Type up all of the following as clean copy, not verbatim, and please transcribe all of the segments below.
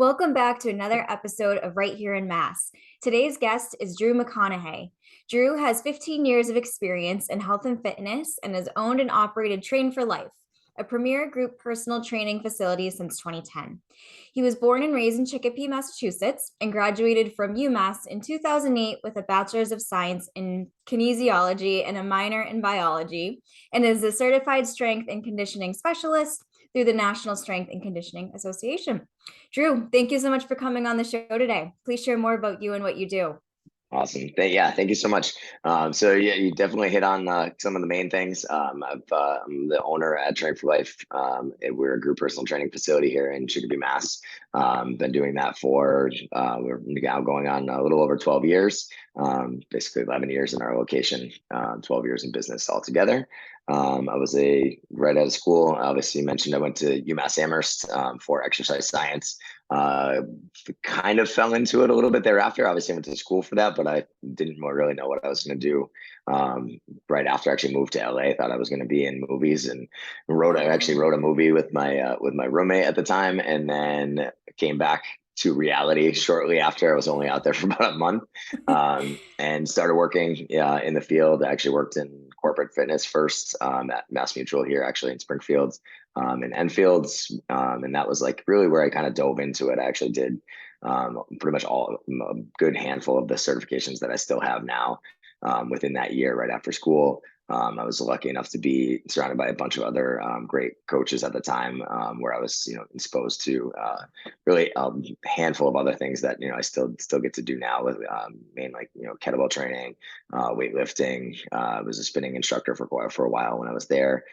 Welcome back to another episode of Right Here in Mass. Today's guest is Drew McConaha. Drew has 15 years of experience in health and fitness and has owned and operated Train for Life, a premier group personal training facility since 2010. He was born and raised in Chicopee, Massachusetts, and graduated from UMass in 2008 with a Bachelor's of Science in Kinesiology and a minor in biology, and is a certified strength and conditioning specialist through the National Strength and Conditioning Association. Drew, thank you so much for coming on the show today. Please share more about you and what you do. Awesome. Thank you so much. You definitely hit on some of the main things. I'm the owner at Train for Life. We're a group personal training facility here in Chicopee, Mass. Been doing that for we're now going on a little over 12 years. Basically 11 years in our location, 12 years in business altogether. I was right out of school. Obviously, you mentioned I went to UMass Amherst for exercise science. Kind of fell into it a little bit thereafter. Obviously, I went to school for that, but I didn't really know what I was going to do. Right after I actually moved to LA, thought I was going to be in movies, and I actually wrote a movie with my roommate at the time, and then came back to reality shortly after. I was only out there for about a month, and started working in the field. I actually worked in corporate fitness first at Mass Mutual here, actually in Springfield, in Enfields, and that was like really where I kind of dove into it. I actually did pretty much a good handful of the certifications that I still have now within that year right after school. I was lucky enough to be surrounded by a bunch of other great coaches at the time, where I was, exposed to really a handful of other things that I still get to do now with mainly kettlebell training, weightlifting. I was a spinning instructor for a while when I was there.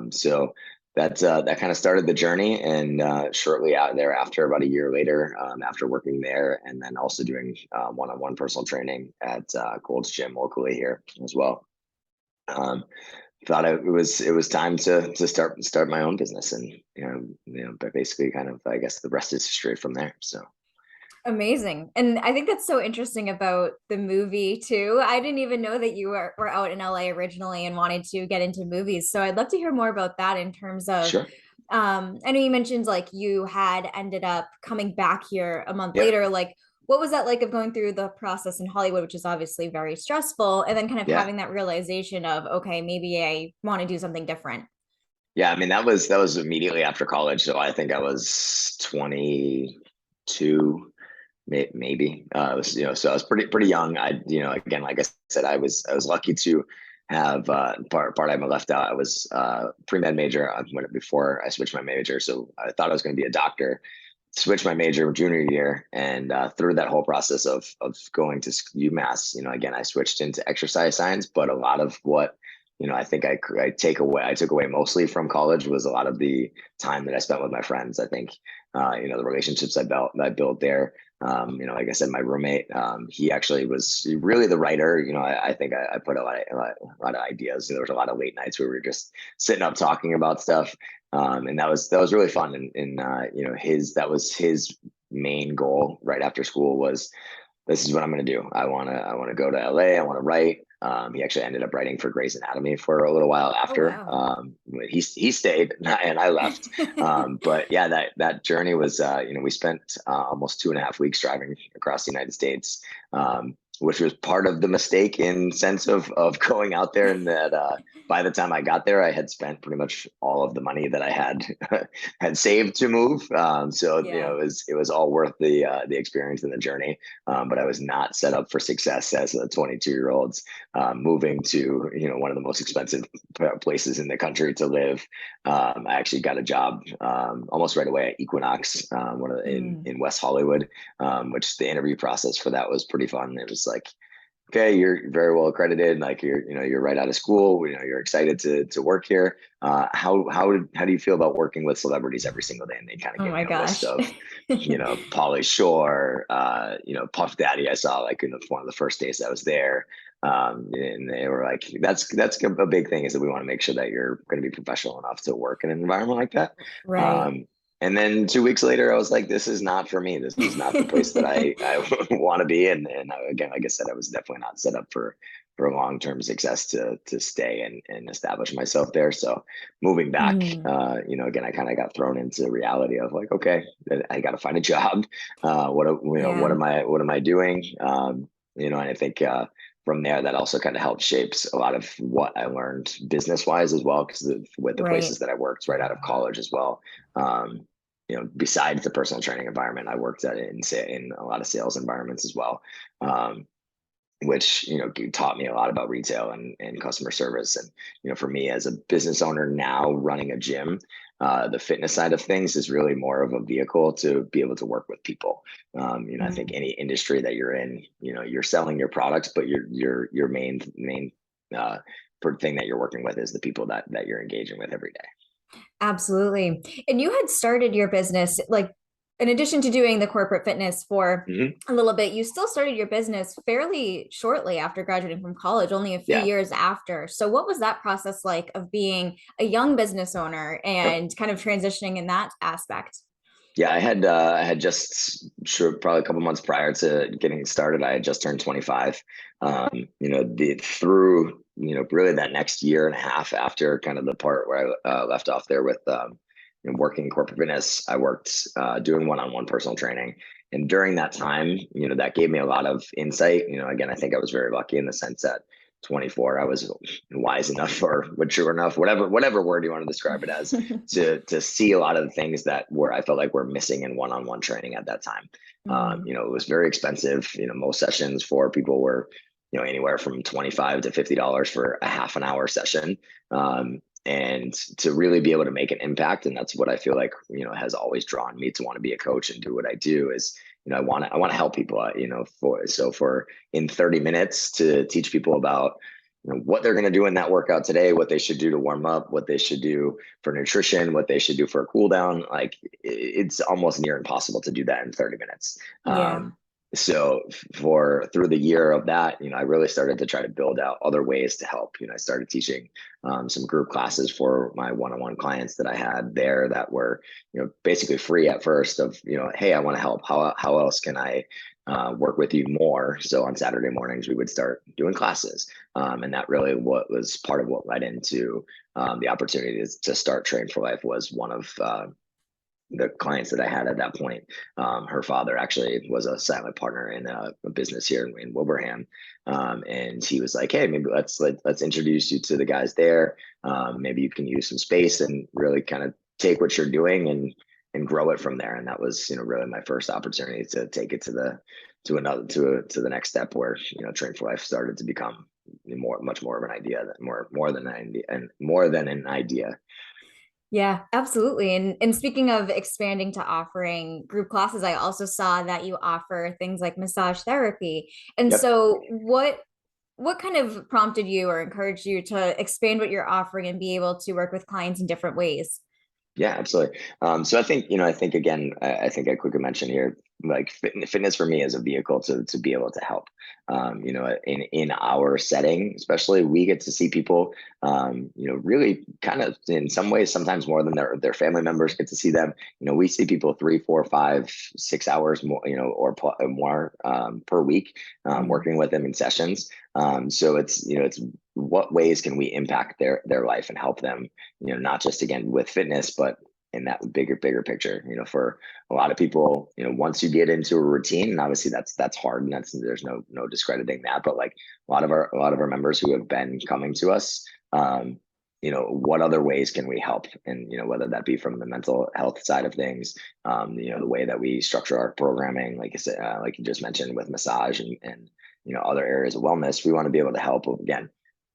So that kind of started the journey, and shortly out thereafter, about a year later, after working there, and then also doing one-on-one personal training at Gold's Gym locally here as well. Thought it was time to start my own business, and but basically kind of, I guess the rest is history from there. So Amazing. And I think that's so interesting about the movie too. I didn't even know that you were out in LA originally and wanted to get into movies. So I'd love to hear more about that in terms of sure. I know you mentioned like you had ended up coming back here a month Yep. later. Like what was that like of going through the process in Hollywood, which is obviously very stressful, and then kind of Yeah. having that realization of, okay, maybe I want to do something different. Yeah. I mean, that was immediately after college. So I think I was 22, maybe. So I was pretty young. Again, like I said, I was lucky to have part I left out. I was pre-med major before I switched my major. So I thought I was going to be a doctor. Switched my major junior year, and through that whole process of going to UMass, again, I switched into exercise science. But a lot of what I think I took away mostly from college was a lot of the time that I spent with my friends. I think the relationships I built there. Like I said, my roommate, he actually was really the writer. I think I put a lot of ideas. There was a lot of late nights where we were just sitting up talking about stuff. And that was really fun. And that was his main goal right after school was, this is what I'm going to do. I want to go to LA. I want to write. He actually ended up writing for Grey's Anatomy for a little while Oh, after. wow. He stayed and I left. But yeah, that journey was, we spent almost 2.5 weeks driving across the United States, which was part of the mistake in sense of going out there. And that by the time I got there, I had spent pretty much all of the money that I had saved to move. So Yeah. it was all worth the experience and the journey. But I was not set up for success as a 22-year-old moving to one of the most expensive places in the country to live. I actually got a job almost right away at Equinox, in West Hollywood, which the interview process for that was pretty fun. It was like, okay, you're very well accredited, like you're right out of school, you're excited to work here. How do you feel about working with celebrities every single day? And they kind of Oh gave me my a list gosh. of Pauly Shore, Puff Daddy. I saw like in one of the first days I was there. And they were like, that's a big thing, is that we want to make sure that you're going to be professional enough to work in an environment like that. Right. And then 2 weeks later, I was like, this is not for me. This is not the place that I want to be. And again, like I said, I was definitely not set up for for long-term success to stay and establish myself there. So moving back, again, I kind of got thrown into the reality of like, okay, I got to find a job. What am I doing? And I think from there, that also kind of helped shapes a lot of what I learned business wise as well, because with the places that I worked right out of college as well. Besides the personal training environment, I worked in a lot of sales environments as well. Which taught me a lot about retail and customer service. And for me as a business owner now running a gym, the fitness side of things is really more of a vehicle to be able to work with people. I think any industry that you're in, you're selling your products, but your main thing that you're working with is the people that you're engaging with every day. Absolutely. And you had started your business, like, in addition to doing the corporate fitness for a little bit, you still started your business fairly shortly after graduating from college, only a few years after. So what was that process like of being a young business owner and kind of transitioning in that aspect? Yeah, I had just probably a couple months prior to getting started, I had just turned 25. Through really that next year and a half after kind of the part where I left off there with working in corporate fitness, I worked doing one-on-one personal training. And during that time, that gave me a lot of insight. Again, I think I was very lucky in the sense that 24, I was wise enough or mature enough, whatever word you want to describe it as, to see a lot of the things that I felt like were missing in one-on-one training at that time. It was very expensive. Most sessions for people were, anywhere from $25 to $50 for a half an hour session. And to really be able to make an impact. And that's what I feel like, has always drawn me to want to be a coach and do what I do is, I want to help people, for in 30 minutes to teach people about, what they're going to do in that workout today, what they should do to warm up, what they should do for nutrition, what they should do for a cool down. Like it's almost near impossible to do that in 30 minutes. So through the year of that, I really started to try to build out other ways to help. I started teaching some group classes for my one-on-one clients that I had there that were, basically free at first of, hey, I want to help. How else can I work with you more? So on Saturday mornings, we would start doing classes. And that really what was part of what led into the opportunity to start Train for Life was one of the clients that I had at that point. Her father actually was a silent partner in a business here in Wilbraham. And he was like, hey, maybe let's introduce you to the guys there. Maybe you can use some space and really kind of take what you're doing and grow it from there. And that was, really my first opportunity to take it to the next step where, Train for Life started to become much more of an idea, more than an idea. Yeah, absolutely. And speaking of expanding to offering group classes, I also saw that you offer things like massage therapy. And so what kind of prompted you or encouraged you to expand what you're offering and be able to work with clients in different ways? Yeah, absolutely. So I think again, I think I quickly mentioned here, like fitness for me is a vehicle to be able to help. In our setting, especially, we get to see people, really kind of in some ways, sometimes more than their family members get to see them. We see people 3, 4, 5, 6 hours more, or more per week, working with them in sessions. So it's what ways can we impact their life and help them, not just again with fitness, but in that bigger picture. For a lot of people, once you get into a routine, and obviously that's hard, and there's no discrediting that, but like a lot of our members who have been coming to us, what other ways can we help? And whether that be from the mental health side of things, the way that we structure our programming, like I said, like you just mentioned with massage and other areas of wellness, we want to be able to help again.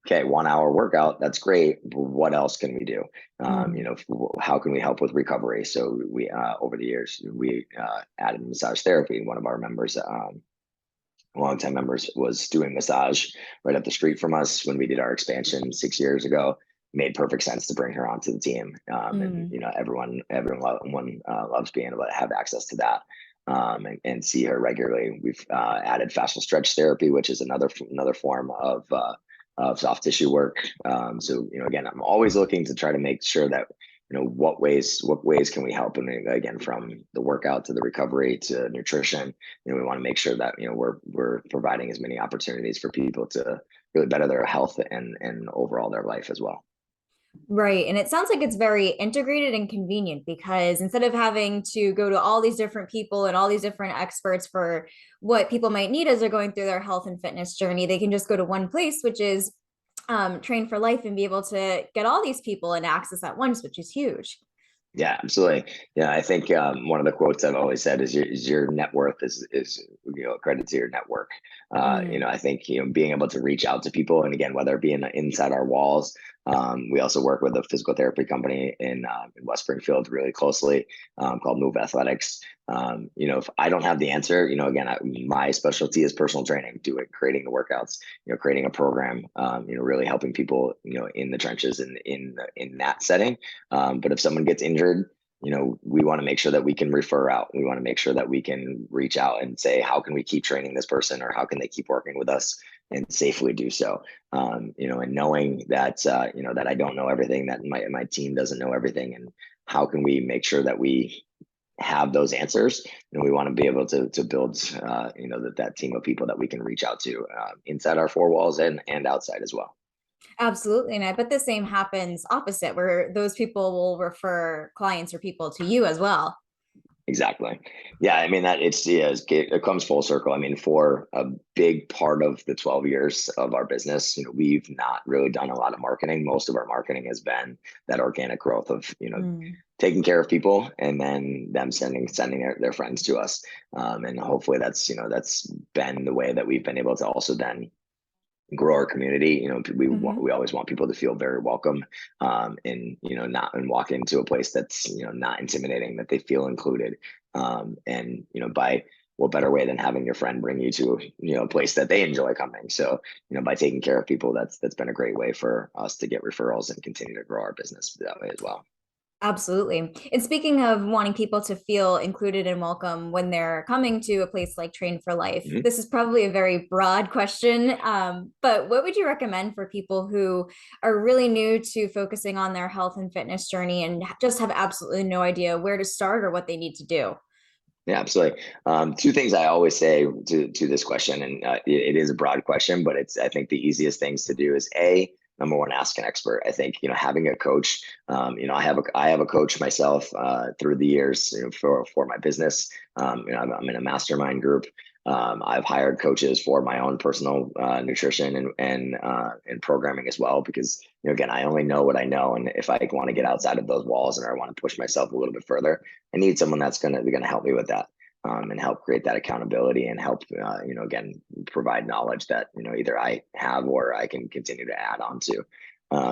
Okay, 1 hour workout, that's great, but what else can we do? How can we help with recovery? So we over the years we added massage therapy. One of our members, longtime members, was doing massage right up the street from us when we did our expansion 6 years ago. Made perfect sense to bring her onto the team. And everyone loves being able to have access to that. And see her regularly. We've added fascial stretch therapy, which is another form of soft tissue work. So again, I'm always looking to try to make sure that what ways can we help, and again, from the workout to the recovery to nutrition, we want to make sure that we're providing as many opportunities for people to really better their health and overall their life as well. Right. And it sounds like it's very integrated and convenient because instead of having to go to all these different people and all these different experts for what people might need as they're going through their health and fitness journey, they can just go to one place, which is Train for Life, and be able to get all these people and access at once, which is huge. Yeah, absolutely. Yeah, I think one of the quotes I've always said is your net worth is credit to your network. I think being able to reach out to people, and again, whether it be inside our walls, we also work with a physical therapy company in West Springfield really closely, called Move Athletics. If I don't have the answer, again, my specialty is personal training, creating the workouts, creating a program, really helping people, in the trenches and in that setting. But if someone gets injured, we want to make sure that we can refer out. We want to make sure that we can reach out and say, how can we keep training this person, or how can they keep working with us and safely do so? And knowing that, that I don't know everything, that my team doesn't know everything, and how can we make sure that we have those answers, and we want to be able to build, that team of people that we can reach out to inside our four walls and outside as well. Absolutely. And I bet the same happens opposite, where those people will refer clients or people to you as well. Exactly. Yeah. I mean, that it comes full circle. I mean, for a big part of the 12 years of our business, we've not really done a lot of marketing. Most of our marketing has been that organic growth of, taking care of people and then them sending their friends to us. And hopefully that's been the way that we've been able to also then grow our community. We always want people to feel very welcome, and walk into a place that's not intimidating, that they feel included. And by what better way than having your friend bring you to a place that they enjoy coming. So by taking care of people, that's been a great way for us to get referrals and continue to grow our business that way as well. Absolutely. And speaking of wanting people to feel included and welcome when they're coming to a place like Train for Life, Mm-hmm. this is probably a very broad question, but what would you recommend for people who are really new to focusing on their health and fitness journey and just have absolutely no idea where to start or what they need to do? Yeah, absolutely. Two things I always say to this question, and it is a broad question, but I think the easiest things to do is number one, ask an expert. I think having a coach. I have a coach myself through the years for my business. I'm in a mastermind group. I've hired coaches for my own personal nutrition and programming as well, because again, I only know what I know, and if I want to get outside of those walls and I want to push myself a little bit further, I need someone that's gonna help me with that, and help create that accountability and help again provide knowledge that either I have or I can continue to add on to.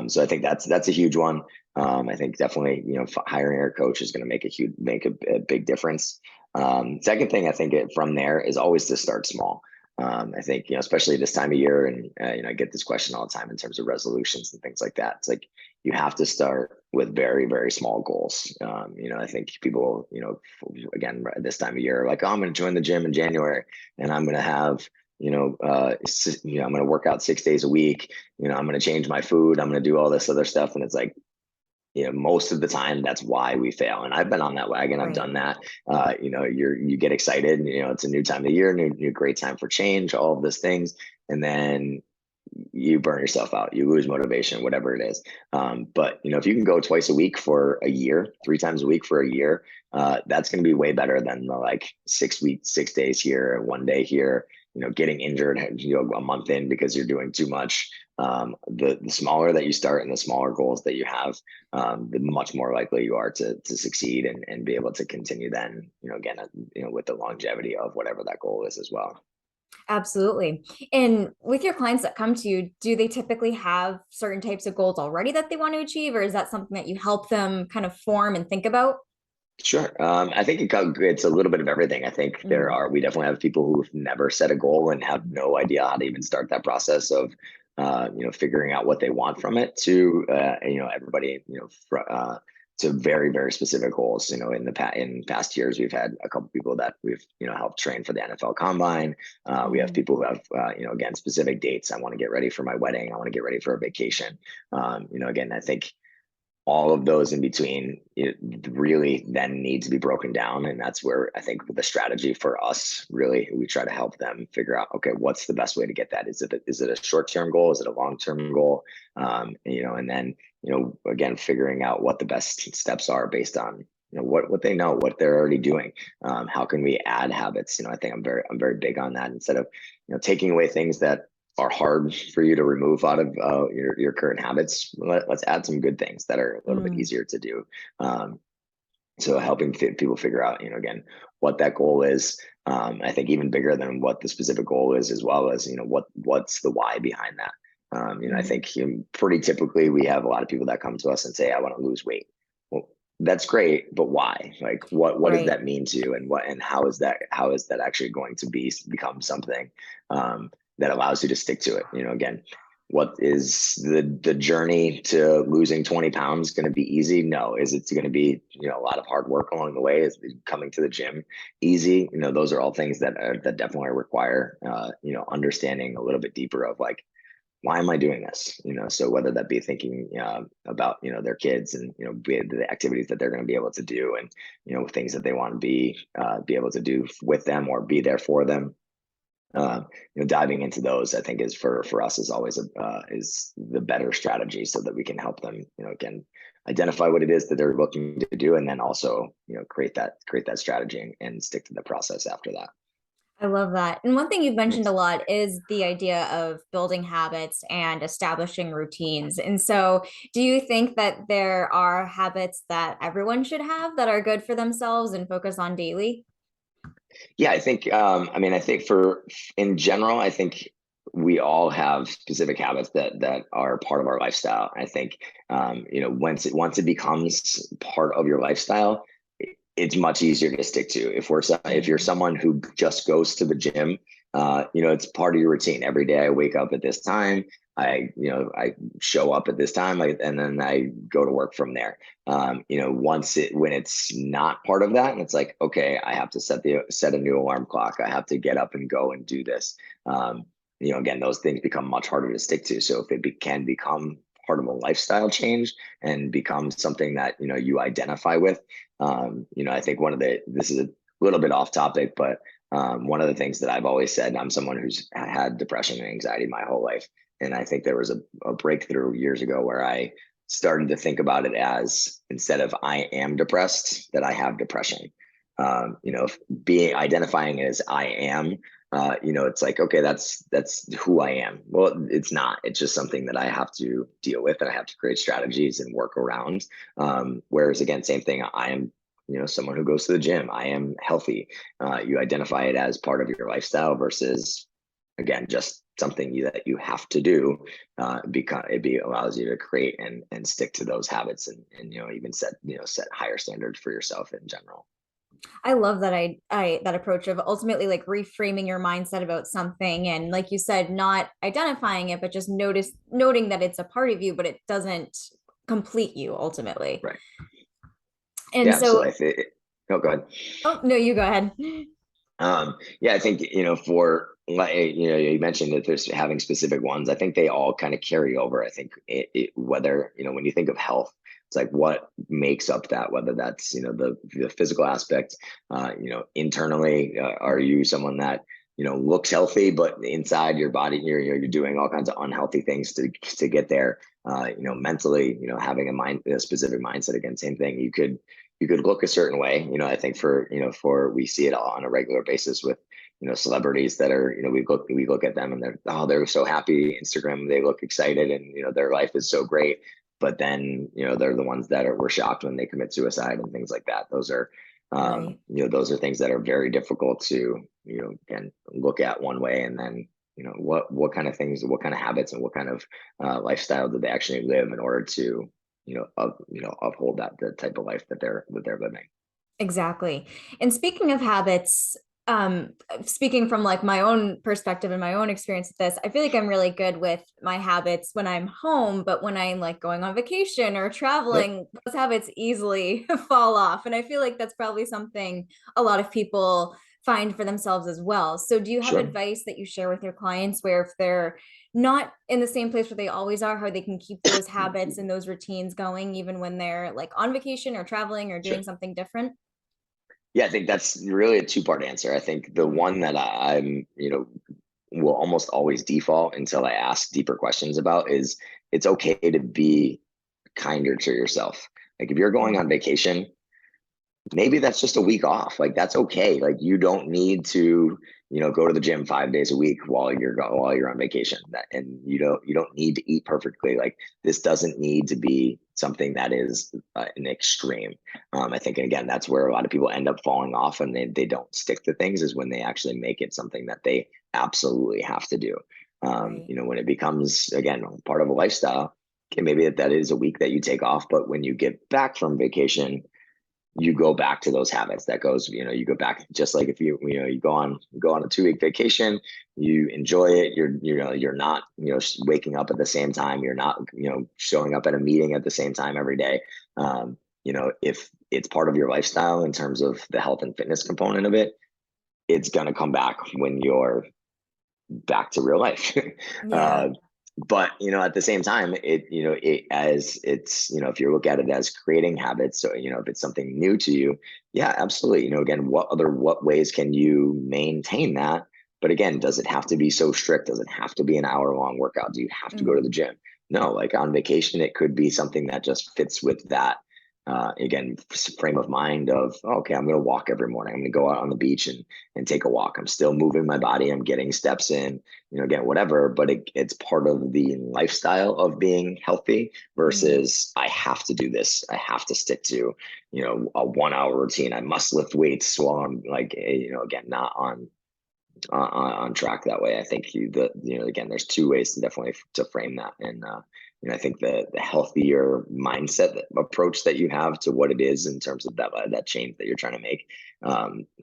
So I think that's a huge one. I think definitely hiring a coach is going to make a big difference. Second thing, I think from there is always to start small. I think especially this time of year, and I get this question all the time in terms of resolutions and things like that. It's like you have to start with very, very small goals. I think people again this time of year are like, oh, I'm going to join the gym in January and I'm going to have I'm going to work out 6 days a week. I'm going to change my food. I'm going to do all this other stuff, and it's like, most of the time that's why we fail. And I've been on that wagon. I've done that. You get excited, and, it's a new time of year, new great time for change, all of those things. And then you burn yourself out, you lose motivation, whatever it is. But if you can go twice a week for a year, 3 times a week for a year, that's going to be way better than the like 6 weeks, 6 days here, 1 day here, getting injured, a month in because you're doing too much. The smaller that you start and the smaller goals that you have, the much more likely you are to succeed and be able to continue then, again, with the longevity of whatever that goal is as well. Absolutely. And with your clients that come to you, do they typically have certain types of goals already that they want to achieve, or is that something that you help them kind of form and think about? Sure. I think it's a little bit of everything. I think we definitely have people who've never set a goal and have no idea how to even start that process of, figuring out what they want from it, to, everybody, to very, very specific goals. In past years, we've had a couple people that we've, helped train for the NFL Combine. We have people who have, again, specific dates. I want to get ready for my wedding. I want to get ready for a vacation. Again, I think all of those in between really then need to be broken down. And that's where I think the strategy for us, really, we try to help them figure out, okay, what's the best way to get that? Is it a short-term goal? Is it a long-term goal? And then, again, figuring out what the best steps are based on, what they know, what they're already doing. How can we add habits? I think I'm very big on that. Instead of, taking away things that are hard for you to remove out of your current habits, let's add some good things that are a little bit easier to do. So helping people figure out, again, what that goal is. I think even bigger than what the specific goal is, as well as, what's the why behind that. I think pretty typically we have a lot of people that come to us and say, I want to lose weight. Well, that's great, but why? Like, what does that mean to you, and how is that actually going to become something that allows you to stick to it? Again, what is the journey to losing 20 pounds going to be easy? No. Is it going to be, a lot of hard work along the way? Is coming to the gym easy? Those are all things that definitely require, understanding a little bit deeper of, like, why am I doing this? So whether that be thinking about, their kids and, the activities that they're going to be able to do, and, things that they want to be able to do with them or be there for them. Diving into those, I think, is for us is always is the better strategy, so that we can help them, again, identify what it is that they're looking to do, and then also, create that strategy and stick to the process after that. I love that. And one thing you've mentioned a lot is the idea of building habits and establishing routines. And so, do you think that there are habits that everyone should have that are good for themselves and focus on daily? Yeah, I think, I think in general, I think we all have specific habits that are part of our lifestyle. I think, once it becomes part of your lifestyle, it's much easier to stick to. If you're someone who just goes to the gym, it's part of your routine. Every day I wake up at this time, I show up at this time, and then I go to work from there. When it's not part of that, and it's like, okay, I have to set a new alarm clock. I have to get up and go and do this. Again, those things become much harder to stick to. So if it can become part of a lifestyle change and become something that, you identify with, I think this is a little bit off topic, but one of the things that I've always said, I'm someone who's had depression and anxiety my whole life. And I think there was a breakthrough years ago where I started to think about it as, instead of I am depressed, that I have depression. Identifying it as I am, it's like, okay, that's who I am. Well, it's not. It's just something that I have to deal with, and I have to create strategies and work around. Whereas, again, same thing. I am, someone who goes to the gym. I am healthy. You identify it as part of your lifestyle versus, again, just something that you have to do, because it allows you to create and stick to those habits, and even set higher standards for yourself in general. I love that that approach of ultimately like reframing your mindset about something, and, like you said, not identifying it, but just noting that it's a part of you, but it doesn't complete you ultimately. Right. And Yeah. so, So I think. Oh, go ahead. oh no, you go ahead. Yeah, I think, for, like, you mentioned that there's having specific ones. I think they all kind of carry over. I think whether, when you think of health, it's like, what makes up that, whether that's, the physical aspect, internally, are you someone that, looks healthy, but inside your body, you're doing all kinds of unhealthy things to get there. Mentally, having a specific mindset. Again, same thing. You could look a certain way. I think we see it all on a regular basis with, celebrities that are, we look at them and they're so happy. Instagram, they look excited, and, their life is so great. But then, they're the ones that we're shocked when they commit suicide and things like that. Those are, Right. those are things that are very difficult to, again, look at one way, and then, what kind of things, what kind of habits, and what kind of lifestyle do they actually live in order to, uphold the type of life that they're living. Exactly. And speaking of habits, speaking from like my own perspective and my own experience with this, I feel like I'm really good with my habits when I'm home, but when I'm like going on vacation or Yep. traveling, those habits easily fall off. And I feel like that's probably something a lot of people find for themselves as well. So do you have Sure. advice that you share with your clients where if they're not in the same place where they always are, how they can keep those habits and those routines going even when they're like on vacation or traveling or Sure. doing something different? Yeah, I think that's really a two-part answer. I think the Mhm. one that I'm, will almost always default until I ask deeper questions about is it's okay to be kinder to yourself. Like if you're going Mm. on vacation, maybe that's just a week off. Like that's okay. Like you don't need to, go to the gym 5 days a week while you're on vacation. And you don't need to eat perfectly. Like this doesn't need to be something that is an extreme. I think, and again, that's where a lot of people end up falling off, and they don't stick to things, is when they actually make it something that they absolutely have to do. Right. When it becomes, again, part of a lifestyle, okay, maybe that is a week that you take off, but when you get back from vacation, you go back to those habits. That goes, you go back, just like if you go on a 2 week vacation, you enjoy it. You're not, waking up at the same time. You're not, showing up at a meeting at the same time every day. If it's part of your lifestyle in terms of the health and fitness component of it, it's going to come back when you're back to real life. Yeah. uh, but at the same time, if you look at it as creating habits, so if it's something new to you, yeah, absolutely. Again, what ways can you maintain that? But again, does it have to be so strict? Does it have to be an hour long workout? Do you have to go to Mm. the gym? No, like on vacation, it could be something that just fits with that. Again, frame of mind of, okay, I'm going to walk every morning. I'm going to go out on the beach and take a walk. I'm still moving my body. I'm getting steps in, again, whatever, but it's part of the lifestyle of being healthy Mm. versus I have to do this. I have to stick to, a 1 hour routine. I must lift weights while I'm like, again, not on track that way. I think again, there's two ways to definitely to frame that. And, I think the healthier mindset approach that you have to what it is in terms of that change that you're trying to make,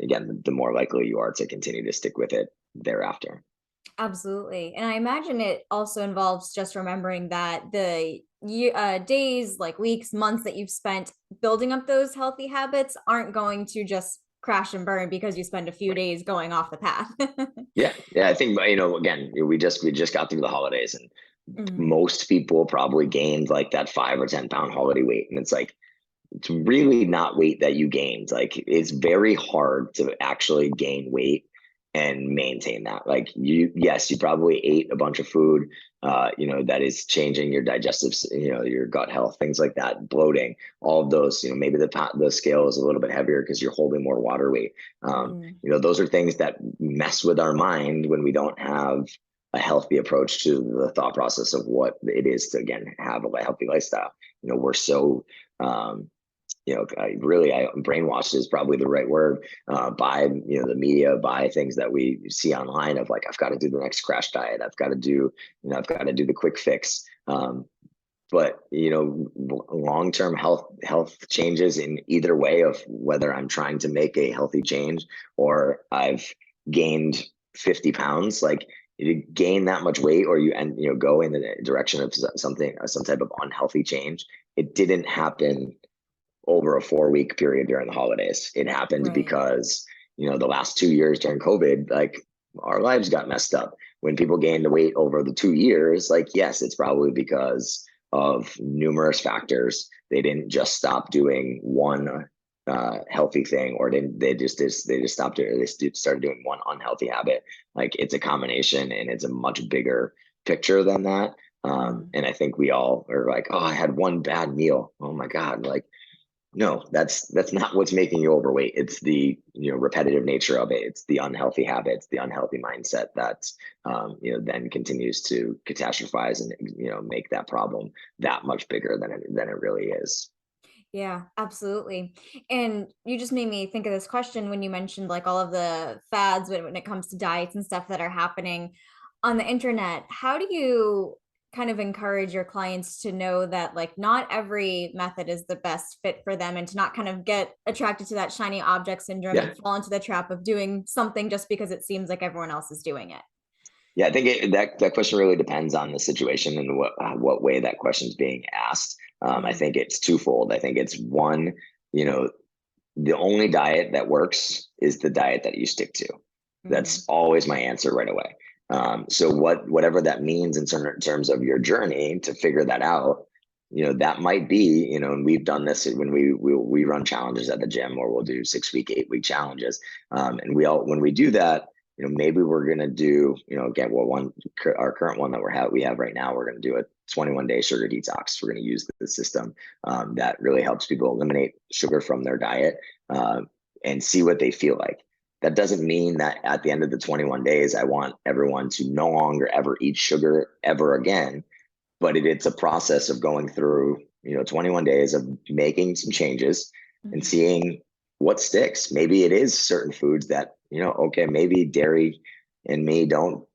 again, the more likely you are to continue to stick with it thereafter. Absolutely. And I imagine it also involves just remembering that the days, like weeks, months that you've spent building up those healthy habits aren't going to just crash and burn because you spend a few Right. days going off the path. Yeah. I think, again, we just got through the holidays, and Mhm. most people probably gained like that 5 or 10 pound holiday weight. And it's like, it's really not weight that you gained. Like it's very hard to actually gain weight and maintain that. Like yes, you probably ate a bunch of food, that is changing your digestive, your gut health, things like that, bloating, all of those, maybe the scale is a little bit heavier because you're holding more water weight. Mm. Those are things that mess with our mind when we don't have a healthy approach to the thought process of what it is to, again, have a healthy lifestyle. We're so, um, I brainwashed is probably the right word, by the media, by things that we see online of like, I've got to do the next crash diet, I've got to do the quick fix. But long-term health changes in either way of whether I'm trying to make a healthy change or I've gained 50 pounds, like you gain that much weight or go in the direction of some type of unhealthy change. It didn't happen over a 4 week period during the holidays. It happened Right. because, the last 2 years during COVID, like our lives got messed up. When people gained the weight over the 2 years, like, yes, it's probably because of numerous factors. They didn't just stop doing one healthy thing, or they just stopped doing, they started doing one unhealthy habit. Like it's a combination, and it's a much bigger picture than that. Mm. And I think we all are like, oh, I had one bad meal. Oh my God. Like, no, that's not what's making you overweight. It's the repetitive nature of it. It's the unhealthy habits, the unhealthy mindset that then continues to catastrophize and make that problem that much bigger than it really is. Yeah, absolutely. And you just made me think of this question when you mentioned like all of the fads when it comes to diets and stuff that are happening on the internet. How do you kind of encourage your clients to know that like not every method is the best fit for them and to not kind of get attracted to that shiny object syndrome Yeah, and fall into the trap of doing something just because it seems like everyone else is doing it? yeah. I think that question really depends on the situation and what way that question is being asked. I Mm. think it's twofold. I think it's one, you know the only diet that works is the diet that you stick to. That's always my answer right away. So whatever that means in terms of your journey to figure that out, that might be, and we've done this when we run challenges at the gym, or we'll do 6-week, 8-week challenges. And when we do that, maybe we're going to do, again, our current one that we have right now, we're going to do a 21-day sugar detox. We're going to use the system that really helps people eliminate sugar from their diet and see what they feel like. That doesn't mean that at the end of the 21 days, I want everyone to no longer ever eat sugar ever again. But it's a process of going through, 21 days of making some changes and seeing what sticks. Maybe it is certain foods that, okay, maybe dairy and me don't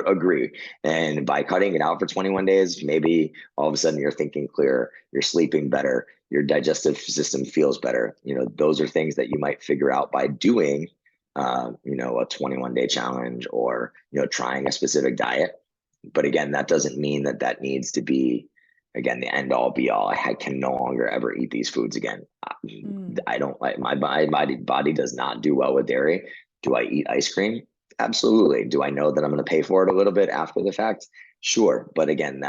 agree. And by cutting it out for 21 days, maybe all of a sudden you're thinking clearer, you're sleeping better, your digestive system feels better. Those are things that you might figure out by doing, a 21-day challenge, or, trying a specific diet. But again, that doesn't mean that needs to be, again, the end all be all. I can no longer ever eat these foods again. I don't like my body does not do well with dairy. Do I eat ice cream? Absolutely. Do I know that I'm going to pay for it a little bit after the fact? Sure. But again,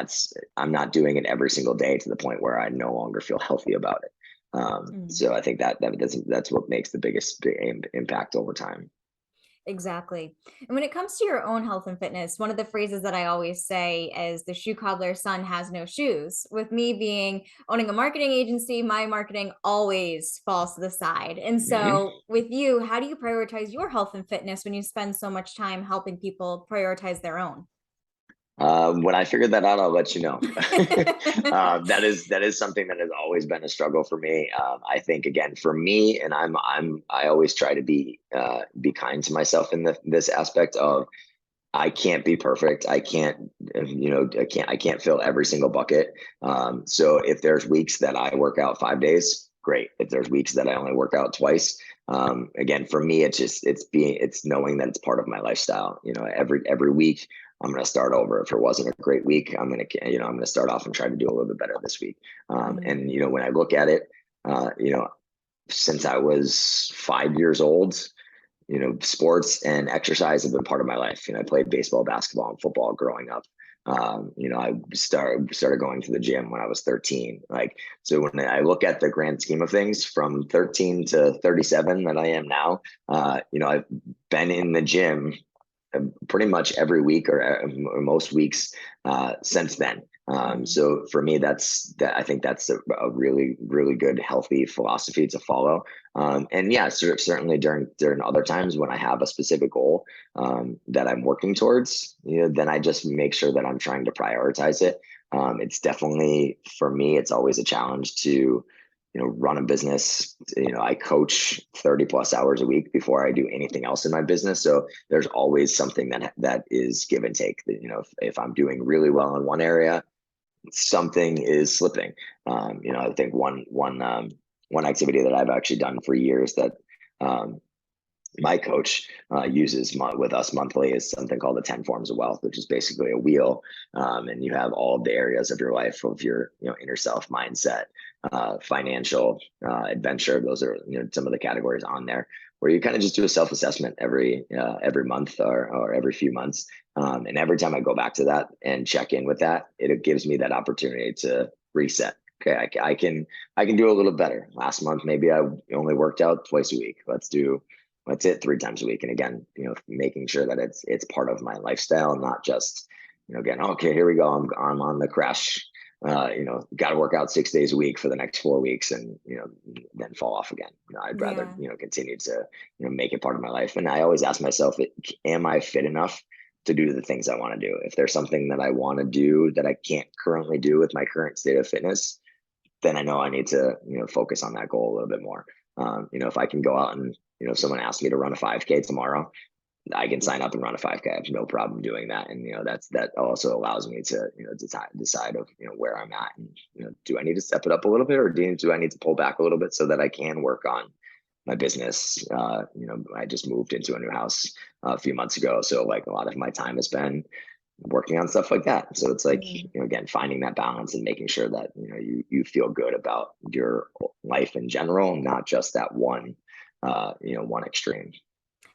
I'm not doing it every single day to the point where I no longer feel healthy about it. So I think that's what makes the biggest impact over time. Exactly. And when it comes to your own health and fitness, one of the phrases that I always say is the shoe cobbler's son has no shoes. With me owning a marketing agency, my marketing always falls to the side. And so with you, how do you prioritize your health and fitness when you spend so much time helping people prioritize their own? When I figured that out, I'll let you know. That is something that has always been a struggle for me. I think, again, for me, and I always try to be kind to myself in this aspect of, I can't be perfect. I can't fill every single bucket. So if there's weeks that I work out 5 days, great. If there's weeks that I only work out twice, again, for me, it's knowing that it's part of my lifestyle. Every week I'm going to start over. If it wasn't a great week, I'm going to start off and try to do a little bit better this week. And when I look at it, since I was 5 years old, sports and exercise have been part of my life. I played baseball, basketball, and football growing up. I started going to the gym when I was 13. So when I look at the grand scheme of things, from 13 to 37 that I am now, I've been in the gym pretty much every week or most weeks since then. So for me, I think that's a really, really good, healthy philosophy to follow. And yeah, certainly during other times when I have a specific goal that I'm working towards, then I just make sure that I'm trying to prioritize it. It's definitely, for me, it's always a challenge to run a business. I coach 30 plus hours a week before I do anything else in my business. So there's always something that is give and take. If I'm doing really well in one area, something is slipping. I think one activity that I've actually done for years that my coach uses with us monthly is something called the 10 forms of wealth, which is basically a wheel. And you have all of the areas of your life, of your inner self, mindset, financial, adventure. Those are some of the categories on there, where you kind of just do a self-assessment every month or every few months. And every time I go back to that and check in with that, it gives me that opportunity to reset. Okay, I can do a little better. Last month, maybe I only worked out twice a week. Let's hit 3 times a week. And again, making sure that it's part of my lifestyle, not just, again, okay, here we go. I'm on the crash. Got to work out 6 days a week for the next 4 weeks, and then fall off again. I'd rather continue to make it part of my life. And I always ask myself, am I fit enough to do the things I want to do? If there's something that I want to do that I can't currently do with my current state of fitness, then I know I need to focus on that goal a little bit more. If I can go out and if someone asks me to run a 5K tomorrow, I can sign up and run a 5K. I have no problem doing that. And, that also allows me to, decide of, where I'm at, and, do I need to step it up a little bit, or do I need to pull back a little bit so that I can work on my business? I just moved into a new house a few months ago. So a lot of my time has been working on stuff like that. So it's like, Mm. again, finding that balance and making sure that, you feel good about your life in general, not just that one, one extreme.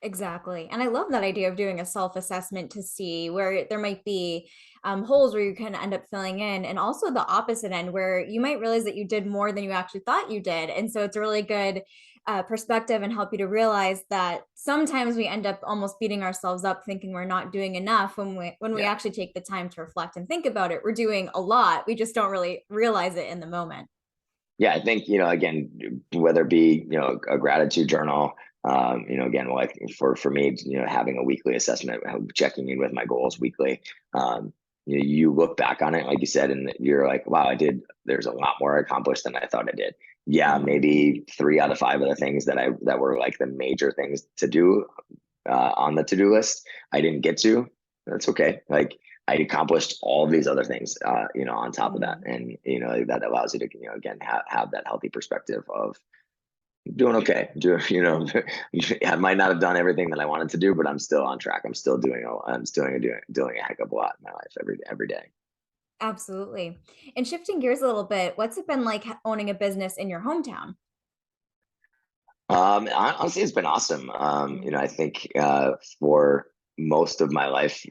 Exactly. And I love that idea of doing a self-assessment to see where there might be holes where you can end up filling in, and also the opposite end where you might realize that you did more than you actually thought you did. And so it's a really good perspective and help you to realize that sometimes we end up almost beating ourselves up thinking we're not doing enough when we Yeah. actually take the time to reflect and think about it. We're doing a lot. We just don't really realize it in the moment. Yeah, I think, again, whether it be, a gratitude journal, again, like for me, having a weekly assessment, checking in with my goals weekly, you look back on it, like you said, and you're like, wow, there's a lot more accomplished than I thought I did. Yeah, Mhm. maybe 3 out of 5 of the things that were like the major things to do on the to-do list, I didn't get to. That's okay. Like, I accomplished all of these other things, on top of that. Mm. And, that allows you to, again, have that healthy perspective of doing okay. I might not have done everything that I wanted to do, but I'm still on track. I'm still doing a heck of a lot in my life every day. Absolutely. And shifting gears a little bit, what's it been like owning a business in your hometown? Honestly, it's been awesome. Mm. I think for most of my life,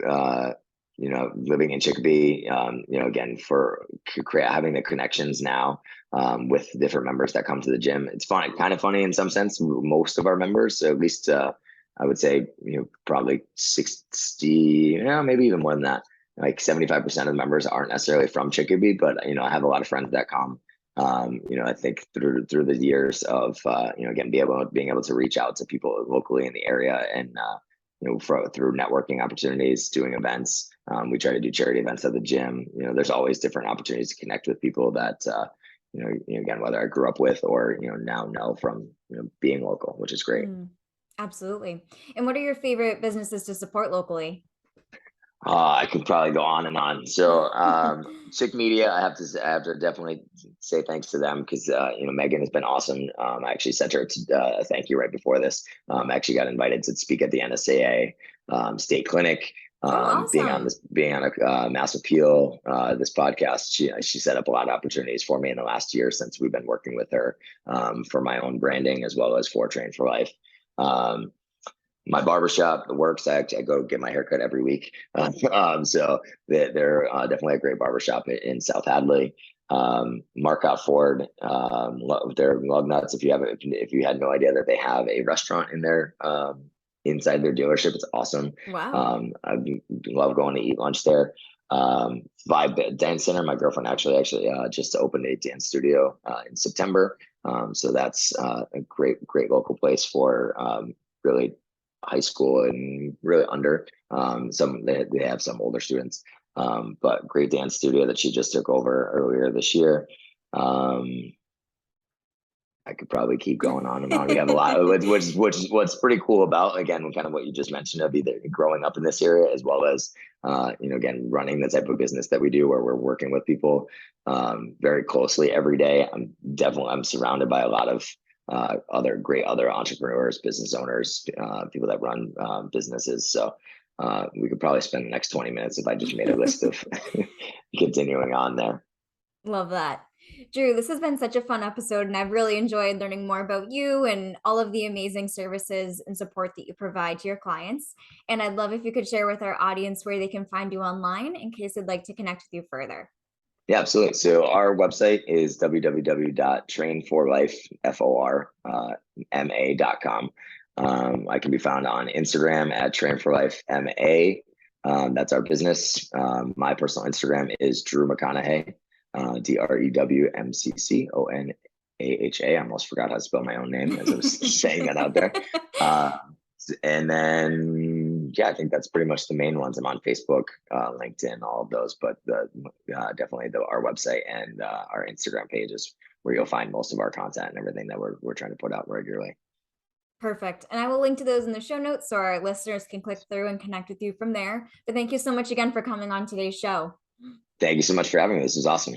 living in Chicopee, again, for having the connections now with different members that come to the gym, it's fun, kind of funny in some sense. Most of our members, at least, I would say, probably 60, maybe even more than that. Like 75% of the members aren't necessarily from Chicopee, but I have a lot of friends that come. I think through the years of again being able to reach out to people locally in the area, and through networking opportunities, doing events. We try to do charity events at the gym. There's always different opportunities to connect with people that again, whether I grew up with or now know from being local, which is great. Mm. Absolutely. And what are your favorite businesses to support locally? I could probably go on and on. So, Chick Media, I have to definitely say thanks to them because Megan has been awesome. I actually sent her a thank you right before this. I actually got invited to speak at the NSAA state clinic. Oh, awesome. Being on a Mass Appeal, this podcast, she set up a lot of opportunities for me in the last year since we've been working with her for my own branding as well as for Train for Life. Um, my barbershop, the works. I go get my haircut every week. So they're definitely a great barbershop in South Hadley. Marcotte Ford, they're lug nuts. If you had no idea that they have a restaurant in their inside their dealership, it's awesome. Wow. I love going to eat lunch there. Vibe Dance Center. My girlfriend actually just opened a dance studio in September. So that's a great local place for really high school and really under. They have some older students, but great dance studio that she just took over earlier this year. Um, I could probably keep going on and on. We have a lot, which is what's pretty cool about, again, kind of what you just mentioned of either growing up in this area as well as again, running the type of business that we do where we're working with people very closely every day. I'm surrounded by a lot of other entrepreneurs, business owners, people that run businesses. So we could probably spend the next 20 minutes if I just made a list of continuing on there. Love that. Drew, this has been such a fun episode, and I've really enjoyed learning more about you and all of the amazing services and support that you provide to your clients. And I'd love if you could share with our audience where they can find you online in case they'd like to connect with you further. Yeah, absolutely. So our website is www.trainforlifema.com. I can be found on Instagram at trainforlifema. That's our business. My personal Instagram is Drew McConaha, DREWMCCONAHA. I almost forgot how to spell my own name as I was saying that out there. Uh, and then, yeah, I think that's pretty much the main ones. I'm on Facebook, LinkedIn, all of those, but definitely our website and our Instagram page is where you'll find most of our content and everything that we're trying to put out regularly. Perfect. And I will link to those in the show notes so our listeners can click through and connect with you from there. But thank you so much again for coming on today's show. Thank you so much for having me. This was awesome.